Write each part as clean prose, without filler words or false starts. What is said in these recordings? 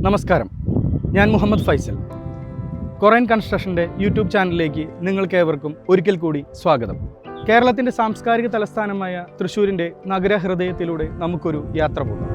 നമസ്കാരം, ഞാൻ Muhammad Faisal. Coryne കൺസ്ട്രക്ഷൻ്റെ YouTube ചാനലിലേക്ക് നിങ്ങൾക്കേവർക്കും ഒരിക്കൽ കൂടി സ്വാഗതം. കേരളത്തിൻ്റെ സാംസ്കാരിക തലസ്ഥാനമായ തൃശ്ശൂരിൻ്റെ നഗരഹൃദയത്തിലൂടെ നമുക്കൊരു യാത്ര പോകാം.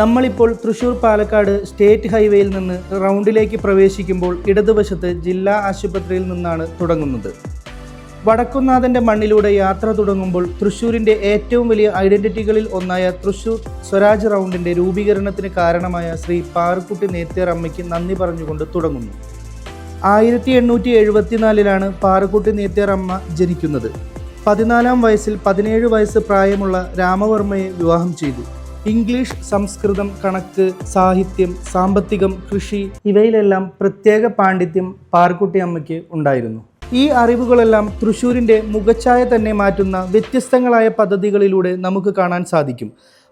നമ്മളിപ്പോൾ തൃശ്ശൂർ പാലക്കാട് സ്റ്റേറ്റ് ഹൈവേയിൽ നിന്ന് റൗണ്ടിലേക്ക് പ്രവേശിക്കുമ്പോൾ ഇടതുവശത്ത് ജില്ലാ ആശുപത്രിയിൽ നിന്നാണ് തുടങ്ങുന്നത്. വടക്കുന്നാഥൻ്റെ മണ്ണിലൂടെ യാത്ര തുടങ്ങുമ്പോൾ തൃശ്ശൂരിൻ്റെ ഏറ്റവും വലിയ ഐഡൻറ്റിറ്റികളിൽ ഒന്നായ തൃശ്ശൂർ സ്വരാജ് റൗണ്ടിൻ്റെ രൂപീകരണത്തിന് കാരണമായ ശ്രീ പാറുക്കുട്ടി നേത്തിയാർ അമ്മയ്ക്ക് നന്ദി പറഞ്ഞുകൊണ്ട് തുടങ്ങുന്നു. 1874 പാറുക്കുട്ടി നേത്തിയാർ അമ്മ ജനിക്കുന്നത്. 14-ാം വയസ്സിൽ 17 വയസ്സ് പ്രായമുള്ള രാമവർമ്മയെ വിവാഹം ചെയ്തു. ഇംഗ്ലീഷ്, സംസ്കൃതം, കണക്ക്, സാഹിത്യം, സാമ്പത്തികം, കൃഷി ഇവയിലെല്ലാം പ്രത്യേക പാണ്ഡിത്യം പാറുക്കുട്ടി അമ്മയ്ക്ക് ഉണ്ടായിരുന്നു. ഈ അറിവുകളെല്ലാം തൃശ്ശൂരിൻ്റെ മുഖച്ഛായ തന്നെ മാറ്റുന്ന വ്യത്യസ്തങ്ങളായ പദ്ധതികളിലൂടെ നമുക്ക് കാണാൻ സാധിക്കും.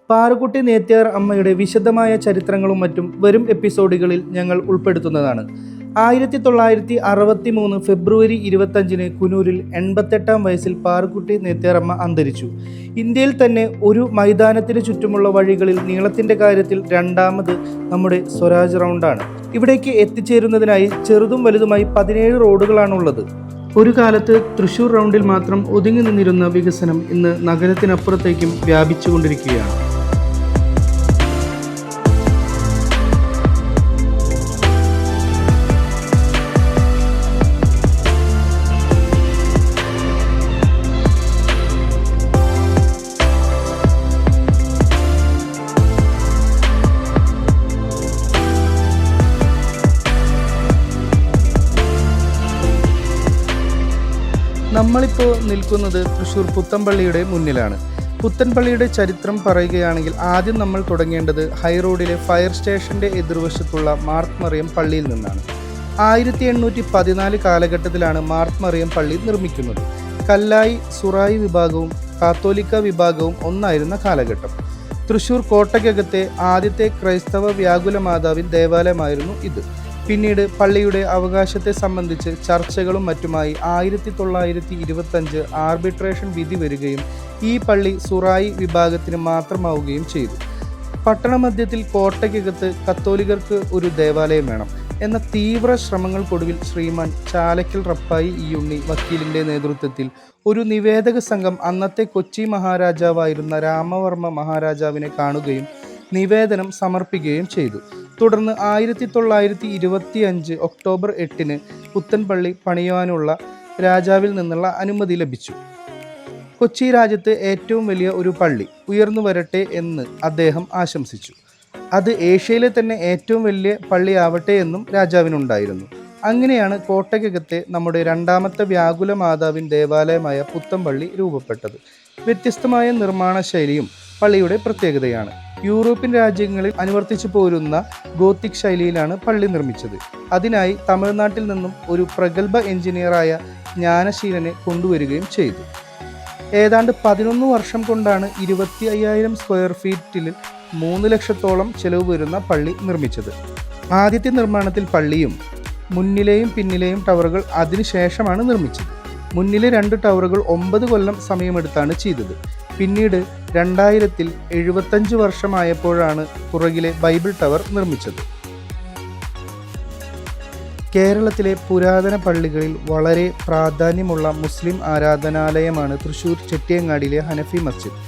പാറുക്കുട്ടി നേത്തിയാർ അമ്മയുടെ വിശദമായ ചരിത്രങ്ങളും മറ്റും വരും എപ്പിസോഡുകളിൽ ഞങ്ങൾ ഉൾപ്പെടുത്തുന്നതാണ്. 1963 ഫെബ്രുവരി 25 കുനൂരിൽ 88-ാം വയസ്സിൽ പാറുക്കുട്ടി നേത്തിയാർ അമ്മ അന്തരിച്ചു. ഇന്ത്യയിൽ തന്നെ ഒരു മൈതാനത്തിന് ചുറ്റുമുള്ള വഴികളിൽ നീളത്തിൻ്റെ കാര്യത്തിൽ രണ്ടാമത് നമ്മുടെ സ്വരാജ് റൗണ്ടാണ്. ഇവിടേക്ക് എത്തിച്ചേരുന്നതിനായി ചെറുതും വലുതുമായി 17 റോഡുകളാണുള്ളത്. ഒരു കാലത്ത് തൃശ്ശൂർ റൗണ്ടിൽ മാത്രം ഒതുങ്ങി നിന്നിരുന്ന വികസനം ഇന്ന് നഗരത്തിനപ്പുറത്തേക്കും വ്യാപിച്ചുകൊണ്ടിരിക്കുകയാണ്. നമ്മളിപ്പോൾ നിൽക്കുന്നത് തൃശ്ശൂർ പുത്തൻപള്ളിയുടെ മുന്നിലാണ്. പുത്തൻപള്ളിയുടെ ചരിത്രം പറയുകയാണെങ്കിൽ ആദ്യം നമ്മൾ തുടങ്ങേണ്ടത് ഹൈറോഡിലെ ഫയർ സ്റ്റേഷൻ്റെ എതിർവശത്തുള്ള മാർത്ത് മറിയം പള്ളിയിൽ നിന്നാണ്. 1814 കാലഘട്ടത്തിലാണ് മാർത്ത് മറിയം പള്ളി നിർമ്മിക്കുന്നത്. കല്ലായി, സുറായി വിഭാഗവും കാത്തോലിക്ക വിഭാഗവും ഒന്നായിരുന്ന കാലഘട്ടം. തൃശ്ശൂർ കോട്ടയ്ക്കകത്തെ ആദ്യത്തെ ക്രൈസ്തവ വ്യാകുല മാതാവിൻ ദേവാലയമായിരുന്നു ഇത്. പിന്നീട് പള്ളിയുടെ അവകാശത്തെ സംബന്ധിച്ച് ചർച്ചകളും മറ്റുമായി 1925 ആർബിട്രേഷൻ വിധി വരികയും ഈ പള്ളി സുറായി വിഭാഗത്തിന് മാത്രമാവുകയും ചെയ്തു. പട്ടണമധ്യത്തിൽ കോട്ടയ്ക്കകത്ത് കത്തോലിക്കർക്ക് ഒരു ദേവാലയം വേണം എന്ന തീവ്ര ശ്രമങ്ങൾക്കൊടുവിൽ ശ്രീമാൻ ചാലക്കൽ റപ്പായി ഉണ്ണി വക്കീലിൻ്റെ നേതൃത്വത്തിൽ ഒരു നിവേദക സംഘം അന്നത്തെ കൊച്ചി മഹാരാജാവായിരുന്ന രാമവർമ്മ മഹാരാജാവിനെ കാണുകയും നിവേദനം സമർപ്പിക്കുകയും ചെയ്തു. തുടർന്ന് 1925 ഒക്ടോബർ 8 പുത്തൻപള്ളി പണിയുവാനുള്ള രാജാവിൽ നിന്നുള്ള അനുമതി ലഭിച്ചു. കൊച്ചി രാജ്യത്ത് ഏറ്റവും വലിയ ഒരു പള്ളി ഉയർന്നു വരട്ടെ എന്ന് അദ്ദേഹം ആശംസിച്ചു. അത് ഏഷ്യയിലെ തന്നെ ഏറ്റവും വലിയ പള്ളിയാവട്ടെ എന്നും രാജാവിനുണ്ടായിരുന്നു. അങ്ങനെയാണ് കോട്ടയ്ക്കകത്തെ നമ്മുടെ രണ്ടാമത്തെ വ്യാകുല മാതാവിൻ ദേവാലയമായ പുത്തൻപള്ളി രൂപപ്പെട്ടത്. വ്യത്യസ്തമായ നിർമ്മാണ ശൈലിയും പള്ളിയുടെ പ്രത്യേകതയാണ്. യൂറോപ്യൻ രാജ്യങ്ങളിൽ അനുവർത്തിച്ചു പോരുന്ന ഗോത്തിക് ശൈലിയിലാണ് പള്ളി നിർമ്മിച്ചത്. അതിനായി തമിഴ്നാട്ടിൽ നിന്നും ഒരു പ്രഗത്ഭ എഞ്ചിനീയറായ ജ്ഞാനശീലനെ കൊണ്ടുവരികയും ചെയ്തു. ഏതാണ്ട് 11 വർഷം കൊണ്ടാണ് 25,000 സ്ക്വയർ ഫീറ്റിൽ 3 ലക്ഷത്തോളം ചെലവ് വരുന്ന പള്ളി നിർമ്മിച്ചത്. ആദ്യത്തെ നിർമ്മാണത്തിൽ പള്ളിയും മുന്നിലെയും പിന്നിലെയും ടവറുകൾ അതിനുശേഷമാണ് നിർമ്മിച്ചത്. മുന്നിലെ 2 ടവറുകൾ 9 കൊല്ലം സമയമെടുത്താണ് ചെയ്തത്. പിന്നീട് 2000-ൽ 75 വർഷമായപ്പോഴാണ് പുറകിലെ ബൈബിൾ ടവർ നിർമ്മിച്ചത്. കേരളത്തിലെ പുരാതന പള്ളികളിൽ വളരെ പ്രാധാന്യമുള്ള മുസ്ലിം ആരാധനാലയമാണ് തൃശ്ശൂർ ചെട്ടിയങ്ങാടിയിലെ ഹനഫി മസ്ജിദ്.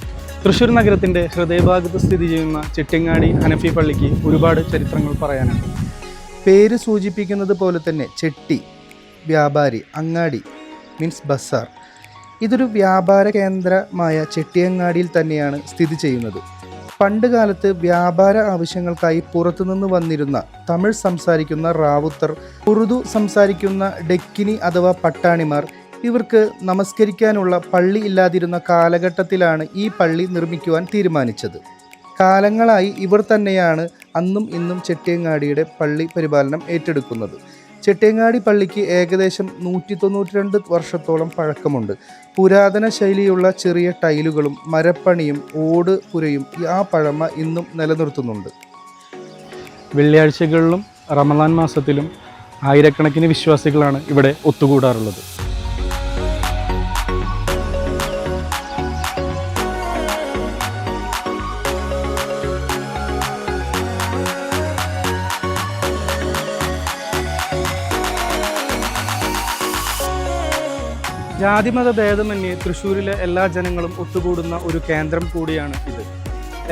തൃശ്ശൂർ നഗരത്തിൻ്റെ ഹൃദയഭാഗത്ത് സ്ഥിതി ചെയ്യുന്ന ചെട്ടിയങ്ങാടി ഹനഫി പള്ളിക്ക് ഒരുപാട് ചരിത്രങ്ങൾ പറയാനുണ്ട്. പേര് സൂചിപ്പിക്കുന്നത് പോലെ തന്നെ ചെട്ടി, വ്യാപാരി, അങ്ങാടി മീൻസ് ബസാർ. ഇതൊരു വ്യാപാര കേന്ദ്രമായ ചെട്ടിയങ്ങാടിയിൽ തന്നെയാണ് സ്ഥിതി ചെയ്യുന്നത്. പണ്ട് കാലത്ത് വ്യാപാര ആവശ്യങ്ങൾക്കായി പുറത്തുനിന്ന് വന്നിരുന്ന തമിഴ് സംസാരിക്കുന്ന റാവുത്തർ, ഉറുദു സംസാരിക്കുന്ന ഡെക്കിനി അഥവാ പട്ടാണിമാർ, ഇവർക്ക് നമസ്കരിക്കാനുള്ള പള്ളി ഇല്ലാതിരുന്ന കാലഘട്ടത്തിലാണ് ഈ പള്ളി നിർമ്മിക്കുവാൻ തീരുമാനിച്ചത്. കാലങ്ങളായി ഇവർ തന്നെയാണ് അന്നും ഇന്നും ചെട്ടിയങ്ങാടിയുടെ പള്ളി പരിപാലനം ഏറ്റെടുക്കുന്നത്. ചെട്ടിയങ്ങാടി പള്ളിക്ക് ഏകദേശം 192 വർഷത്തോളം പഴക്കമുണ്ട്. പുരാതന ശൈലിയുള്ള ചെറിയ ടൈലുകളും മരപ്പണിയും ഓട് പുരയും ആ പഴമ ഇന്നും നിലനിർത്തുന്നുണ്ട്. വെള്ളിയാഴ്ചകളിലും റമദാൻ മാസത്തിലും ആയിരക്കണക്കിന് വിശ്വാസികളാണ് ഇവിടെ ഒത്തുകൂടാറുള്ളത്. ജാതിമത ഭേദമന്യേ തൃശ്ശൂരിലെ എല്ലാ ജനങ്ങളും ഒത്തുകൂടുന്ന ഒരു കേന്ദ്രം കൂടിയാണ് ഇത്.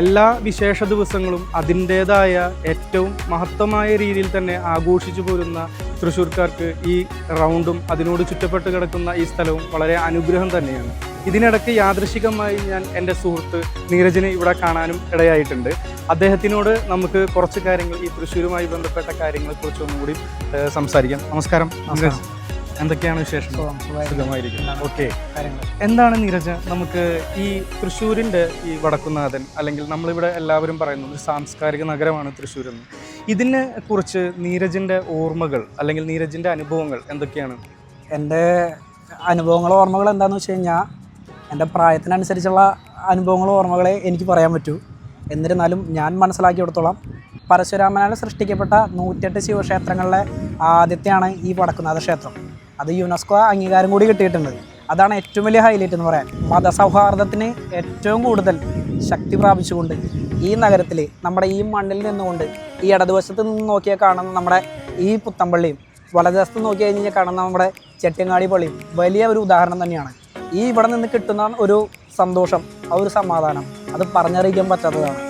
എല്ലാ വിശേഷ ദിവസങ്ങളും അതിൻ്റേതായ ഏറ്റവും മഹത്തമായ രീതിയിൽ തന്നെ ആഘോഷിച്ചു പോരുന്ന തൃശ്ശൂർക്കാർക്ക് ഈ റൗണ്ടും അതിനോട് ചുറ്റപ്പെട്ട് കിടക്കുന്ന ഈ സ്ഥലവും വളരെ അനുഗ്രഹം തന്നെയാണ്. ഇതിനിടയ്ക്ക് യാദൃശികമായി ഞാൻ എൻ്റെ സുഹൃത്ത് നീരജിനെ ഇവിടെ കാണാനും ഇടയായിട്ടുണ്ട്. അദ്ദേഹത്തിനോട് നമുക്ക് കുറച്ച് കാര്യങ്ങൾ ഈ തൃശ്ശൂരുമായി ബന്ധപ്പെട്ട കാര്യങ്ങളെക്കുറിച്ച് ഒന്നും കൂടി സംസാരിക്കാം. നമസ്കാരം നീരജ്, എന്തൊക്കെയാണ് വിശേഷം? സുഖമായിരിക്കും. ഓക്കെ, എന്താണ് നീരജ്, നമുക്ക് ഈ തൃശ്ശൂരിൻ്റെ ഈ വടക്കുന്നാഥൻ, അല്ലെങ്കിൽ നമ്മളിവിടെ എല്ലാവരും പറയുന്നത് സാംസ്കാരിക നഗരമാണ് തൃശ്ശൂർ എന്ന്, ഇതിനെ കുറിച്ച് നീരജിൻ്റെ ഓർമ്മകൾ അല്ലെങ്കിൽ നീരജിൻ്റെ അനുഭവങ്ങൾ എന്തൊക്കെയാണ്? എൻ്റെ അനുഭവങ്ങളോ ഓർമ്മകൾ എന്താണെന്ന് വെച്ച് കഴിഞ്ഞാൽ എൻ്റെ പ്രായത്തിനനുസരിച്ചുള്ള അനുഭവങ്ങളോ ഓർമ്മകളെ എനിക്ക് പറയാൻ പറ്റൂ. എന്നിരുന്നാലും ഞാൻ മനസ്സിലാക്കിയെടുത്തോളം പരശുരാമനാൽ സൃഷ്ടിക്കപ്പെട്ട 108 ശിവക്ഷേത്രങ്ങളിലെ ആദ്യത്തെയാണ് ഈ വടക്കുന്നാഥ ക്ഷേത്രം. അത് യുനെസ്കോ അംഗീകാരം കൂടി കിട്ടിയിട്ടുണ്ട്. അതാണ് ഏറ്റവും വലിയ ഹൈലൈറ്റ് എന്ന് പറയാൻ. മതസൗഹാർദ്ദത്തിന് ഏറ്റവും കൂടുതൽ ശക്തി പ്രാപിച്ചുകൊണ്ട് ഈ നഗരത്തിൽ നമ്മുടെ ഈ മണ്ണിൽ നിന്നുകൊണ്ട് ഈ ഇടതുവശത്ത് നിന്ന് നോക്കിയാൽ കാണുന്ന നമ്മുടെ ഈ പുത്തമ്പള്ളിയും വലതുവശത്ത് നോക്കി കഴിഞ്ഞാൽ കാണുന്ന നമ്മുടെ ചെട്ടിയങ്ങാടി പള്ളിയും വലിയ ഒരു ഉദാഹരണം തന്നെയാണ്. ഈ ഇവിടെ നിന്ന് കിട്ടുന്ന ഒരു സന്തോഷം, ആ ഒരു സമാധാനം, അത് പറഞ്ഞറിയിക്കാൻ പറ്റാത്തതാണ്.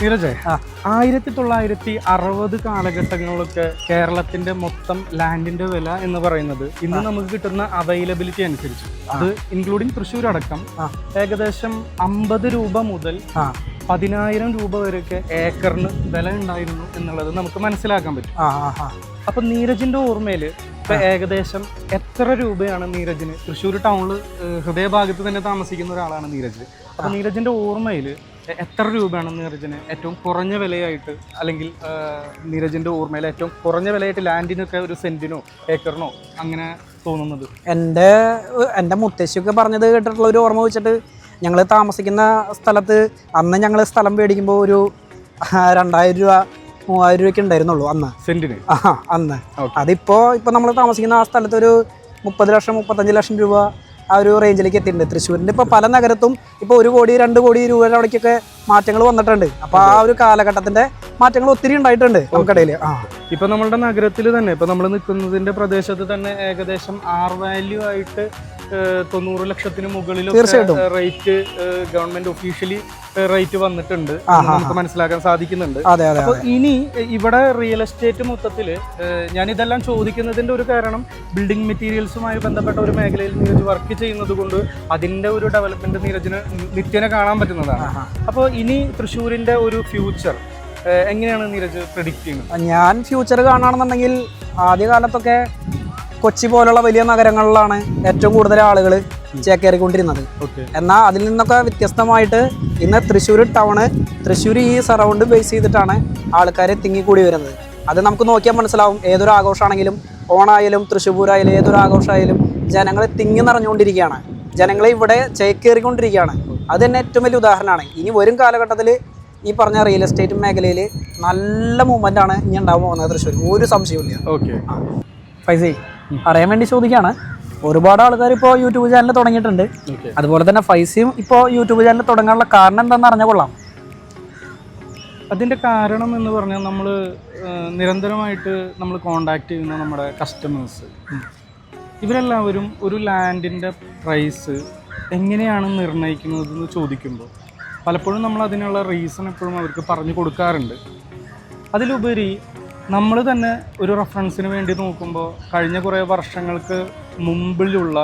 നീരജേ, 1960 കാലഘട്ടങ്ങളിലൊക്കെ കേരളത്തിന്റെ മൊത്തം ലാൻഡിന്റെ വില എന്ന് പറയുന്നത് ഇന്ന് നമുക്ക് കിട്ടുന്ന അവൈലബിലിറ്റി അനുസരിച്ച്, അത് ഇൻക്ലൂഡിങ് തൃശ്ശൂർ അടക്കം, ഏകദേശം 50 രൂപ മുതൽ 10,000 രൂപ വരെയൊക്കെ ഏക്കറിന് വില ഉണ്ടായിരുന്നു എന്നുള്ളത് നമുക്ക് മനസ്സിലാക്കാൻ പറ്റും. അപ്പൊ നീരജിന്റെ ഓർമ്മയിൽ ഇപ്പൊ ഏകദേശം എത്ര രൂപയാണ് നീരജിന്, തൃശ്ശൂർ ടൗണിൽ ഹൃദയഭാഗത്ത് തന്നെ താമസിക്കുന്ന ഒരാളാണ് നീരജ്, അപ്പൊ നീരജിന്റെ ഓർമ്മയിൽ എത്ര രൂപയാണ് നീരജിന് ഏറ്റവും കുറഞ്ഞ വിലയായിട്ട്, അല്ലെങ്കിൽ നീരജിന്റെ ഓർമ്മയിൽ ഏറ്റവും കുറഞ്ഞ വിലയായിട്ട് ലാൻഡിനൊക്കെ ഒരു സെന്റിനോ ഏക്കറിനോ അങ്ങനെ തോന്നുന്നത്? എൻ്റെ മുത്തശ്ശിയൊക്കെ പറഞ്ഞത് കേട്ടിട്ടുള്ള ഒരു ഓർമ്മ വെച്ചിട്ട്, ഞങ്ങൾ താമസിക്കുന്ന സ്ഥലത്ത് അന്ന് ഞങ്ങൾ സ്ഥലം മേടിക്കുമ്പോൾ ഒരു 2,000 രൂപ 3,000 രൂപയ്ക്ക് ഉണ്ടായിരുന്നുള്ളൂ അന്ന് സെന്റിന്. അന്ന് ഇപ്പൊ നമ്മൾ താമസിക്കുന്ന ആ സ്ഥലത്ത് ഒരു 30 ലക്ഷം 35 ലക്ഷം രൂപ ആ ഒരു റേഞ്ചിലേക്ക് എത്തിയിട്ടുണ്ട്. തൃശ്ശൂരിൻ്റെ ഇപ്പോൾ പല നഗരത്തും ഇപ്പോൾ 1 കോടി 2 കോടി രൂപയുടെ അവിടേക്കൊക്കെ മാറ്റങ്ങൾ വന്നിട്ടുണ്ട്. അപ്പോൾ ആ ഒരു കാലഘട്ടത്തിന്റെ മാറ്റങ്ങൾ ഒത്തിരി ഉണ്ടായിട്ടുണ്ട് നമുക്കിടയിൽ. ഇപ്പൊ നമ്മളുടെ നഗരത്തിൽ തന്നെ, ഇപ്പൊ നമ്മൾ നിൽക്കുന്നതിന്റെ പ്രദേശത്ത് തന്നെ ഏകദേശം ആർ വാല്യൂ ആയിട്ട് 90 ലക്ഷത്തിന് മുകളിലൊക്കെ റേറ്റ് ഗവൺമെന്റ് ഒഫീഷ്യലി റേറ്റ് വന്നിട്ടുണ്ട്, നമുക്ക് മനസ്സിലാക്കാൻ സാധിക്കുന്നുണ്ട്. അപ്പൊ ഇനി ഇവിടെ റിയൽ എസ്റ്റേറ്റ് മൊത്തത്തില് ഞാൻ ഇതെല്ലാം ചോദിക്കുന്നതിന്റെ ഒരു കാരണം, ബിൽഡിംഗ് മെറ്റീരിയൽസുമായി ബന്ധപ്പെട്ട ഒരു മേഖലയിൽ നീരജ് വർക്ക് ചെയ്യുന്നത് കൊണ്ട് അതിന്റെ ഒരു ഡെവലപ്മെന്റ് നീരജിന് നിത്യേന കാണാൻ പറ്റുന്നതാണ്. അപ്പോൾ ഇനി തൃശ്ശൂരിന്റെ ഒരു ഫ്യൂച്ചർ എങ്ങനെയാണ് നീരജ് പ്രെഡിക്റ്റ് ചെയ്യുന്നത്? ഞാൻ ഫ്യൂച്ചർ കാണുകയാണെന്നുണ്ടെങ്കിൽ ആദ്യകാലത്തൊക്കെ കൊച്ചി പോലുള്ള വലിയ നഗരങ്ങളിലാണ് ഏറ്റവും കൂടുതൽ ആളുകൾ ചേക്കേറിക്കൊണ്ടിരുന്നത്. എന്നാൽ അതിൽ നിന്നൊക്കെ വ്യത്യസ്തമായിട്ട് ഇന്ന് തൃശ്ശൂർ ടൗണ്, തൃശ്ശൂർ ഈ സറൗണ്ട് ബേസ് ചെയ്തിട്ടാണ് ആൾക്കാർ തിങ്ങിക്കൂടി വരുന്നത്. അത് നമുക്ക് നോക്കിയാൽ മനസ്സിലാവും. ഏതൊരു ആഘോഷമാണെങ്കിലും, ഓണായാലും തൃശ്ശൂർ പൂരമായാലും ഏതൊരു ആഘോഷമായാലും ജനങ്ങൾ തിങ്ങി നിറഞ്ഞുകൊണ്ടിരിക്കുകയാണ്. ജനങ്ങളെ ഇവിടെ ചേക്കേറിക്കൊണ്ടിരിക്കുകയാണ്. അത് തന്നെ ഏറ്റവും വലിയ ഉദാഹരണമാണ്. ഇനി വരും കാലഘട്ടത്തിൽ ഈ പറഞ്ഞ റിയൽ എസ്റ്റേറ്റ് മേഖലയിൽ നല്ല മൂവ്മെൻ്റ് ആണ് ഇനി ഉണ്ടാകാൻ പോകുന്നത് തൃശ്ശൂർ, ഒരു സംശയമില്ല. ഓക്കെ, ഫൈസി അറിയാൻ വേണ്ടി ചോദിക്കുകയാണ്. ഒരുപാട് ആൾക്കാർ ഇപ്പോൾ യൂട്യൂബ് ചാനൽ തുടങ്ങിയിട്ടുണ്ട്. അതുപോലെ തന്നെ ഫൈസിയും ഇപ്പോൾ യൂട്യൂബ് ചാനൽ തുടങ്ങാനുള്ള കാരണം എന്താണെന്ന് അറിഞ്ഞാൽ കൊള്ളാം. അതിൻ്റെ കാരണം എന്ന് പറഞ്ഞാൽ, നമ്മൾ നിരന്തരമായിട്ട് നമ്മൾ കോണ്ടാക്ട് ചെയ്യുന്ന നമ്മുടെ കസ്റ്റമേഴ്സ്, ഇവരെല്ലാവരും ഒരു ലാൻഡിൻ്റെ പ്രൈസ് എങ്ങനെയാണ് നിർണ്ണയിക്കുന്നതെന്ന് ചോദിക്കുമ്പോൾ പലപ്പോഴും നമ്മൾ അതിനുള്ള റീസൺ എപ്പോഴും അവർക്ക് പറഞ്ഞു കൊടുക്കാറുണ്ട്. അതിലുപരി നമ്മൾ തന്നെ ഒരു റെഫറൻസിന് വേണ്ടി നോക്കുമ്പോൾ കഴിഞ്ഞ കുറേ വർഷങ്ങൾക്ക് മുമ്പിലുള്ള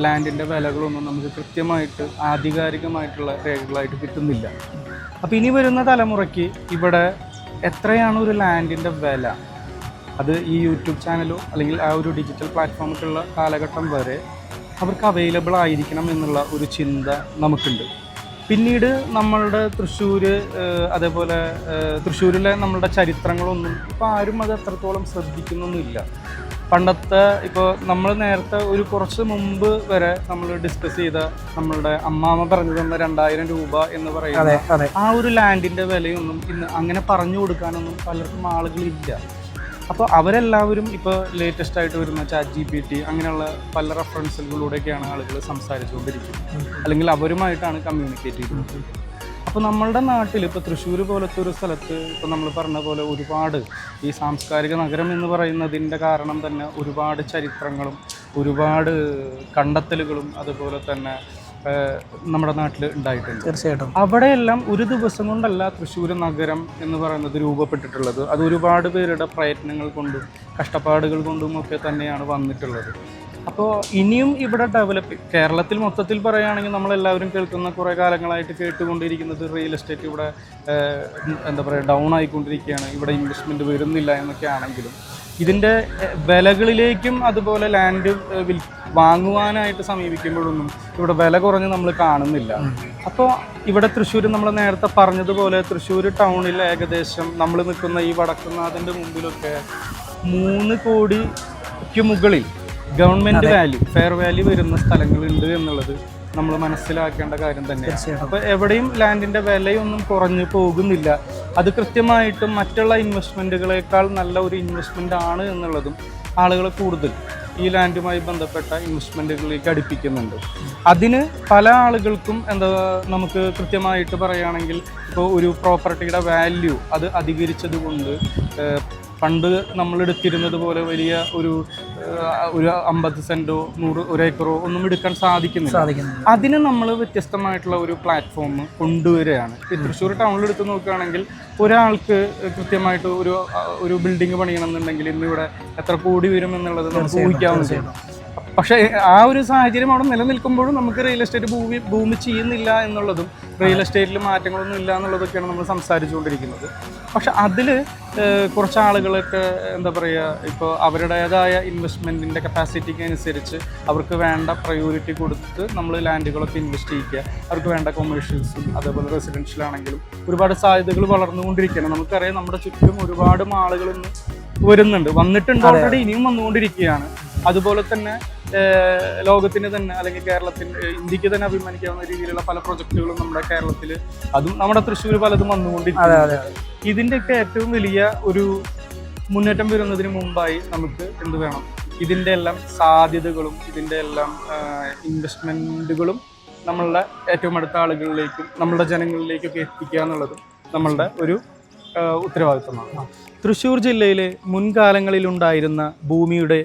ലാൻഡിൻ്റെ വിലകളൊന്നും നമുക്ക് കൃത്യമായിട്ട് ആധികാരികമായിട്ടുള്ള രേഖകളായിട്ട് കിട്ടുന്നില്ല. അപ്പോൾ ഇനി വരുന്ന തലമുറയ്ക്ക് ഇവിടെ എത്രയാണ് ഒരു ലാൻഡിൻ്റെ വില, അത് ഈ യൂട്യൂബ് ചാനലോ അല്ലെങ്കിൽ ആ ഒരു ഡിജിറ്റൽ പ്ലാറ്റ്ഫോമിലുള്ള കാലഘട്ടം വരെ അവർക്ക് അവൈലബിൾ ആയിരിക്കണം എന്നുള്ള ഒരു ചിന്ത നമുക്കുണ്ട്. പിന്നീട് നമ്മളുടെ തൃശ്ശൂർ, അതേപോലെ തൃശ്ശൂരിലെ നമ്മളുടെ ചരിത്രങ്ങളൊന്നും ഇപ്പോൾ ആരും അത് എത്രത്തോളം ശ്രദ്ധിക്കുന്നൊന്നുമില്ല. പണ്ടത്തെ ഇപ്പോൾ നമ്മൾ നേരത്തെ ഒരു കുറച്ച് മുമ്പ് വരെ നമ്മൾ ഡിസ്കസ് ചെയ്ത നമ്മളുടെ അമ്മാമ്മ പറഞ്ഞു തന്ന 2000 രൂപ എന്ന് പറയുന്നത് ആ ഒരു ലാൻഡിൻ്റെ വിലയൊന്നും ഇന്ന് അങ്ങനെ പറഞ്ഞു കൊടുക്കാനൊന്നും പലർക്കും ആളുകളില്ല. അപ്പോൾ അവരെല്ലാവരും ഇപ്പോൾ ലേറ്റസ്റ്റ് ആയിട്ട് വരുന്ന ChatGPT അങ്ങനെയുള്ള പല റെഫറൻസുകളിലൂടെയൊക്കെയാണ് ആളുകൾ സംസാരിച്ചുകൊണ്ടിരിക്കുന്നത്, അല്ലെങ്കിൽ അവരുമായിട്ടാണ് കമ്മ്യൂണിക്കേറ്റ് ചെയ്യുന്നത്. അപ്പോൾ നമ്മളുടെ നാട്ടിൽ ഇപ്പോൾ തൃശ്ശൂർ പോലത്തെ ഒരു സ്ഥലത്ത് ഇപ്പോൾ നമ്മൾ പറഞ്ഞ പോലെ ഒരുപാട് ഈ സാംസ്കാരിക നഗരം എന്ന് പറയുന്നതിൻ്റെ കാരണം തന്നെ ഒരുപാട് ചരിത്രങ്ങളും ഒരുപാട് കണ്ടെത്തലുകളും അതുപോലെ തന്നെ നമ്മുടെ നാട്ടിൽ ഉണ്ടായിട്ടുണ്ട്. തീർച്ചയായിട്ടും അവിടെയെല്ലാം ഒരു ദിവസം കൊണ്ടല്ല തൃശ്ശൂർ നഗരം എന്ന് പറയുന്നത് രൂപപ്പെട്ടിട്ടുള്ളത്. അത് ഒരുപാട് പേരുടെ പ്രയത്നങ്ങൾ കൊണ്ടും കഷ്ടപ്പാടുകൾ കൊണ്ടും ഒക്കെ തന്നെയാണ് വന്നിട്ടുള്ളത്. അപ്പോൾ ഇനിയും ഇവിടെ കേരളത്തിൽ മൊത്തത്തിൽ പറയുകയാണെങ്കിൽ നമ്മളെല്ലാവരും കേൾക്കുന്ന കുറേ കാലങ്ങളായിട്ട് കേട്ടുകൊണ്ടിരിക്കുന്നത് റിയൽ എസ്റ്റേറ്റ് ഇവിടെ എന്താ പറയുക ഡൗൺ ആയിക്കൊണ്ടിരിക്കുകയാണ്, ഇവിടെ ഇൻവെസ്റ്റ്മെൻറ്റ് വരുന്നില്ല എന്നൊക്കെ ആണെങ്കിലും ഇതിൻ്റെ വിലകളിലേക്കും അതുപോലെ ലാൻഡ് വാങ്ങുവാനായിട്ട് സമീപിക്കുമ്പോഴൊന്നും ഇവിടെ വില കുറഞ്ഞ് നമ്മൾ കാണുന്നില്ല. അപ്പോൾ ഇവിടെ തൃശ്ശൂർ നമ്മൾ നേരത്തെ പറഞ്ഞതുപോലെ തൃശ്ശൂർ ടൗണിൽ ഏകദേശം നമ്മൾ നിൽക്കുന്ന ഈ വടക്കുന്നാഥൻ്റെ മുമ്പിലൊക്കെ 3 കോടിക്ക് മുകളിൽ ഗവൺമെൻറ് വാല്യൂ, ഫെയർ വാല്യൂ വരുന്ന സ്ഥലങ്ങളുണ്ട് എന്നുള്ളത് നമ്മൾ മനസ്സിലാക്കേണ്ട കാര്യം തന്നെയാണ്. അപ്പോൾ എവിടെയും ലാൻഡിൻ്റെ വിലയൊന്നും കുറഞ്ഞു പോകുന്നില്ല. അത് കൃത്യമായിട്ടും മറ്റുള്ള ഇൻവെസ്റ്റ്മെൻറ്റുകളേക്കാൾ നല്ല ഒരു ഇൻവെസ്റ്റ്മെൻ്റ് ആണ് എന്നുള്ളതും ആളുകളെ കൂടുതൽ ഈ ലാൻഡുമായി ബന്ധപ്പെട്ട ഇൻവെസ്റ്റ്മെൻറ്റുകളിലേക്ക് അടുപ്പിക്കുന്നുണ്ട്. അതിന് പല ആളുകൾക്കും നമുക്ക് കൃത്യമായിട്ട് പറയുകയാണെങ്കിൽ ഇപ്പോൾ ഒരു പ്രോപ്പർട്ടിയുടെ വാല്യൂ അത് അധികരിച്ചത് കൊണ്ട് പണ്ട് നമ്മളെടുത്തിരുന്നത് പോലെ വലിയ ഒരു 50 സെൻറ്റോ 100 ഏക്കറോ ഒന്നും എടുക്കാൻ സാധിക്കുന്നില്ല. അതിന് നമ്മൾ വ്യത്യസ്തമായിട്ടുള്ള ഒരു പ്ലാറ്റ്ഫോം കൊണ്ടുവരികയാണ്. തൃശ്ശൂർ ടൗണിലെടുത്ത് നോക്കുകയാണെങ്കിൽ ഒരാൾക്ക് കൃത്യമായിട്ട് ഒരു ബിൽഡിംഗ് പണിയണമെന്നുണ്ടെങ്കിൽ ഇന്നിവിടെ എത്ര കോടി വരും എന്നുള്ളത് നമുക്ക് ഊഹിക്കാവുന്നതാണ്. പക്ഷേ ആ ഒരു സാഹചര്യം അവിടെ നിലനിൽക്കുമ്പോഴും നമുക്ക് റിയൽ എസ്റ്റേറ്റ് ഭൂമി ചെയ്യുന്നില്ല എന്നുള്ളതും റിയൽ എസ്റ്റേറ്റിൽ മാറ്റങ്ങളൊന്നും ഇല്ല എന്നുള്ളതൊക്കെയാണ് നമ്മൾ സംസാരിച്ചുകൊണ്ടിരിക്കുന്നത്. പക്ഷെ അതിൽ കുറച്ച് ആളുകളൊക്കെ എന്താ പറയുക, ഇപ്പോൾ അവരുടേതായ ഇൻവെസ്റ്റ്മെൻറ്റിൻ്റെ കപ്പാസിറ്റിക്ക് അനുസരിച്ച് അവർക്ക് വേണ്ട പ്രയോറിറ്റി കൊടുത്ത് നമ്മൾ ലാൻഡുകളൊക്കെ ഇൻവെസ്റ്റ് ചെയ്യിക്കുക. അവർക്ക് വേണ്ട കൊമേഴ്ഷ്യൽസും അതേപോലെ റെസിഡൻഷ്യൽ ആണെങ്കിലും ഒരുപാട് സാധ്യതകൾ വളർന്നുകൊണ്ടിരിക്കുകയാണ്. നമുക്കറിയാം നമ്മുടെ ചുറ്റും ഒരുപാട് ആളുകൾ ഇന്ന് വന്നിട്ടുണ്ട്, ഓൾറെഡി ഇനിയും വന്നുകൊണ്ടിരിക്കുകയാണ്. അതുപോലെ തന്നെ ലോകത്തിന് തന്നെ അല്ലെങ്കിൽ ഇന്ത്യക്ക് തന്നെ അഭിമാനിക്കാവുന്ന രീതിയിലുള്ള പല പ്രൊജക്റ്റുകളും നമ്മുടെ കേരളത്തിൽ, അതും നമ്മുടെ തൃശ്ശൂർ പലതും വന്നുകൊണ്ടിരിക്കുകയാണ്. ഇതിൻ്റെയൊക്കെ ഏറ്റവും വലിയ ഒരു മുന്നേറ്റം വരുന്നതിന് മുമ്പായി നമുക്ക് എന്ത് വേണം, ഇതിൻ്റെ എല്ലാം സാധ്യതകളും ഇതിൻ്റെ എല്ലാം ഇൻവെസ്റ്റ്മെൻറ്റുകളും നമ്മളുടെ ഏറ്റവും അടുത്ത ആളുകളിലേക്കും നമ്മളുടെ ജനങ്ങളിലേക്കൊക്കെ എത്തിക്കുക എന്നുള്ളതും നമ്മളുടെ ഒരു ഉത്തരവാദിത്തമാണ്. തൃശ്ശൂർ ജില്ലയിലെ മുൻകാലങ്ങളിലുണ്ടായിരുന്ന ഭൂമിയുടെ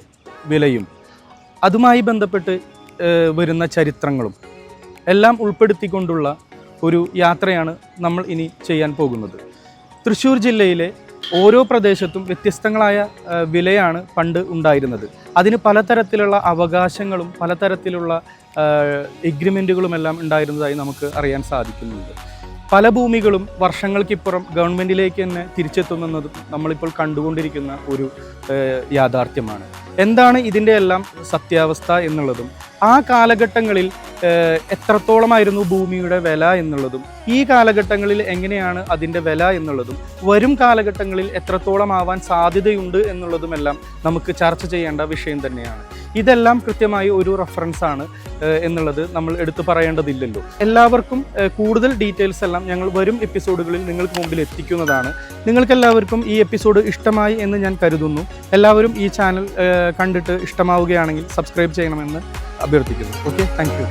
വിലയും അതുമായി ബന്ധപ്പെട്ട് വരുന്ന ചരിത്രങ്ങളും എല്ലാം ഉൾപ്പെടുത്തിക്കൊണ്ടുള്ള ഒരു യാത്രയാണ് നമ്മൾ ഇനി ചെയ്യാൻ പോകുന്നത്. തൃശ്ശൂർ ജില്ലയിലെ ഓരോ പ്രദേശത്തും വ്യത്യസ്തങ്ങളായ വിലയാണ് പണ്ട് ഉണ്ടായിരുന്നത്. അതിന് പലതരത്തിലുള്ള അവകാശങ്ങളും പലതരത്തിലുള്ള എഗ്രിമെൻറ്റുകളുമെല്ലാം ഉണ്ടായിരുന്നതായി നമുക്ക് അറിയാൻ സാധിക്കുന്നുണ്ട്. പല ഭൂമികളും വർഷങ്ങൾക്കിപ്പുറം ഗവൺമെൻറ്റിലേക്ക് തന്നെ തിരിച്ചെത്തുമെന്നതും നമ്മളിപ്പോൾ കണ്ടുകൊണ്ടിരിക്കുന്ന ഒരു യാഥാർത്ഥ്യമാണ്. എന്താണ് ഇതിൻ്റെ എല്ലാം സത്യാവസ്ഥ എന്നുള്ളതും ആ കാലഘട്ടങ്ങളിൽ എത്രത്തോളമായിരുന്നു ഭൂമിയുടെ വില എന്നുള്ളതും ഈ കാലഘട്ടങ്ങളിൽ എങ്ങനെയാണ് അതിൻ്റെ വില എന്നുള്ളതും വരും കാലഘട്ടങ്ങളിൽ എത്രത്തോളം ആവാൻ സാധ്യതയുണ്ട് എന്നുള്ളതുമെല്ലാം നമുക്ക് ചർച്ച ചെയ്യേണ്ട വിഷയം തന്നെയാണ്. ഇതെല്ലാം കൃത്യമായി ഒരു റെഫറൻസാണ് എന്നുള്ളത് നമ്മൾ എടുത്തു പറയേണ്ടതില്ലല്ലോ. എല്ലാവർക്കും കൂടുതൽ ഡീറ്റെയിൽസ് എല്ലാം ഞങ്ങൾ വരും എപ്പിസോഡുകളിൽ നിങ്ങൾക്ക് മുമ്പിൽ എത്തിക്കുന്നതാണ്. നിങ്ങൾക്കെല്ലാവർക്കും ഈ എപ്പിസോഡ് ഇഷ്ടമായി എന്ന് ഞാൻ കരുതുന്നു. എല്ലാവരും ഈ ചാനൽ കണ്ടിട്ട് ഇഷ്ടമാവുകയാണെങ്കിൽ സബ്സ്ക്രൈബ് ചെയ്യണമെന്ന് അഭ്യർത്ഥിക്കുന്നു. Okay, thank you.